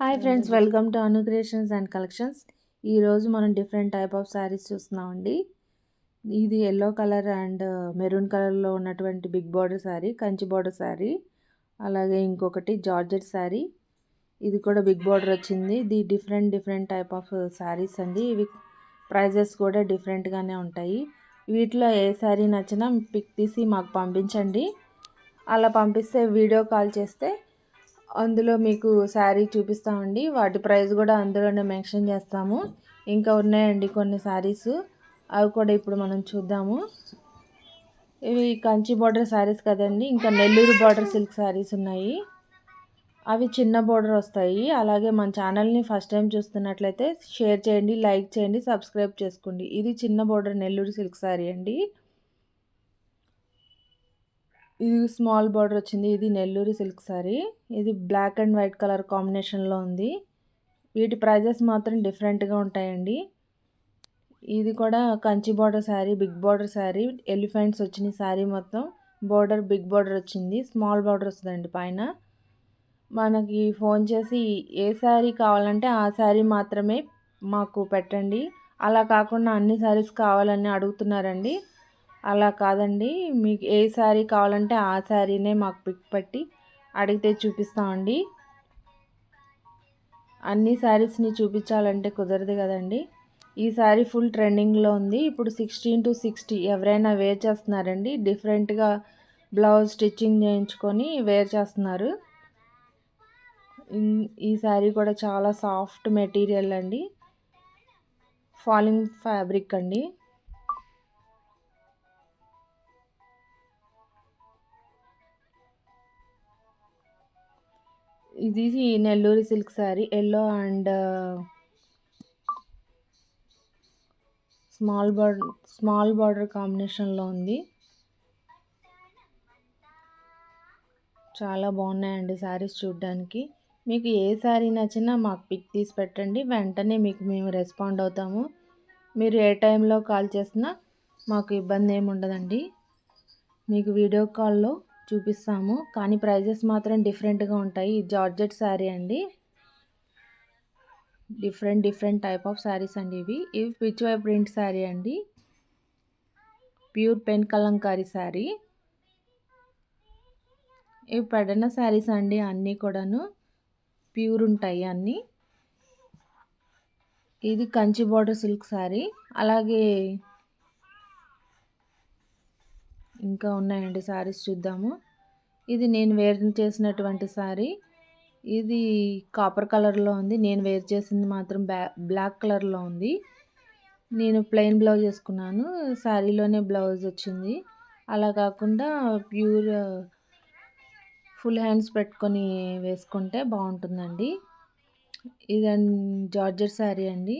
Hi friends, welcome to Anu creations and collections. ఈరోజు మనం different type of saris చూస్తున్నామండి. ఇది ఎల్లో కలర్ అండ్ మెరూన్ కలర్లో ఉన్నటువంటి big border sari, Kanchi border sari. అలాగే ఇంకొకటి జార్జెట్ శారీ, ఇది కూడా బిగ్ బార్డర్ వచ్చింది. ఇది డిఫరెంట్ టైప్ ఆఫ్ శారీస్ అండి. ఇవి ప్రైజెస్ కూడా డిఫరెంట్గానే ఉంటాయి. వీటిలో ఏ శారీ నచ్చినా పిక్ తీసి మాకు పంపించండి. అలా పంపిస్తే వీడియో కాల్ చేస్తే అందులో మీకు శారీ చూపిస్తామండి. వాటి ప్రైస్ కూడా అందులోనే మెన్షన్ చేస్తాము. ఇంకా ఉన్నాయండి కొన్ని శారీస్, అవి కూడా ఇప్పుడు మనం చూద్దాము. ఇవి కంచి బార్డర్ శారీస్ కదండి. ఇంకా నెల్లూరు బార్డర్ సిల్క్ శారీస్ ఉన్నాయి, అవి చిన్న బార్డర్ వస్తాయి. అలాగే మన ఛానల్ని ఫస్ట్ టైం చూస్తున్నట్లయితే షేర్ చేయండి, లైక్ చేయండి, సబ్స్క్రైబ్ చేసుకోండి. ఇది చిన్న బార్డర్ నెల్లూరు సిల్క్ శారీ అండి. ఇది స్మాల్ బార్డర్ వచ్చింది. ఇది నెల్లూరు సిల్క్ సారీ. ఇది బ్లాక్ అండ్ వైట్ కలర్ కాంబినేషన్లో ఉంది. వీటి ప్రైజెస్ మాత్రం డిఫరెంట్గా ఉంటాయండి. ఇది కూడా Kanchi border sari, big border sari, elephants వచ్చిన శారీ. మొత్తం బార్డర్ బిగ్ బార్డర్ వచ్చింది, స్మాల్ బార్డర్ వస్తుందండి పైన. మనకి ఫోన్ చేసి ఏ శారీ కావాలంటే ఆ శారీ మాత్రమే మాకు పెట్టండి. అలా కాకుండా అన్ని శారీస్ కావాలని అడుగుతున్నారండి. అలా కాదండి, మీకు ఏ శారీ కావాలంటే ఆ శారీనే మాకు పిక్ పెట్టి అడిగితే చూపిస్తామండి. అన్ని శారీస్ని చూపించాలంటే కుదరదు కదండి. ఈ శారీ ఫుల్ ట్రెండింగ్లో ఉంది. ఇప్పుడు 16 to 60 ఎవరైనా వేర్ చేస్తున్నారండి. డిఫరెంట్గా బ్లౌజ్ స్టిచ్చింగ్ చేయించుకొని వేర్ చేస్తున్నారు. ఈ శారీ కూడా చాలా సాఫ్ట్ మెటీరియల్ అండి, ఫాలింగ్ ఫ్యాబ్రిక్ అండి. ఇది Nellore silk sari, yellow and small border కాంబినేషన్లో ఉంది. చాలా బాగున్నాయండి శారీస్ చూడడానికి. మీకు ఏ శారీ నచ్చినా మాకు పిక్ తీసి పెట్టండి, వెంటనే మీకు మేము రెస్పాండ్ అవుతాము. మీరు ఏ టైంలో కాల్ చేసినా మాకు ఇబ్బంది ఏమి ఉండదండి. మీకు వీడియో కాల్లో చూపిస్తాము, కానీ ప్రైజెస్ మాత్రం డిఫరెంట్గా ఉంటాయి. జార్జెట్ శారీ అండి. డిఫరెంట్ టైప్ ఆఫ్ శారీస్ అండి. ఇవి పిచ్వై ప్రింట్ శారీ అండి, ప్యూర్ పెన్ కలంకారీ శారీ. ఇవి పడిన శారీస్ అండి, అన్నీ కూడాను ప్యూర్ ఉంటాయి అన్నీ. ఇది కంచి బార్డర్ సిల్క్ శారీ. అలాగే ఇంకా ఉన్నాయండి శారీస్, చూద్దాము. ఇది నేను వేర్ చేసినటువంటి శారీ. ఇది కాపర్ కలర్లో ఉంది. నేను వేర్ చేసింది మాత్రం బ్లాక్ కలర్లో ఉంది. నేను ప్లెయిన్ బ్లౌజ్ వేసుకున్నాను, శారీలోనే బ్లౌజ్ వచ్చింది. అలా కాకుండా ప్యూర్ ఫుల్ హ్యాండ్స్ పెట్టుకొని వేసుకుంటే బాగుంటుందండి. ఇది జార్జెట్ శారీ అండి.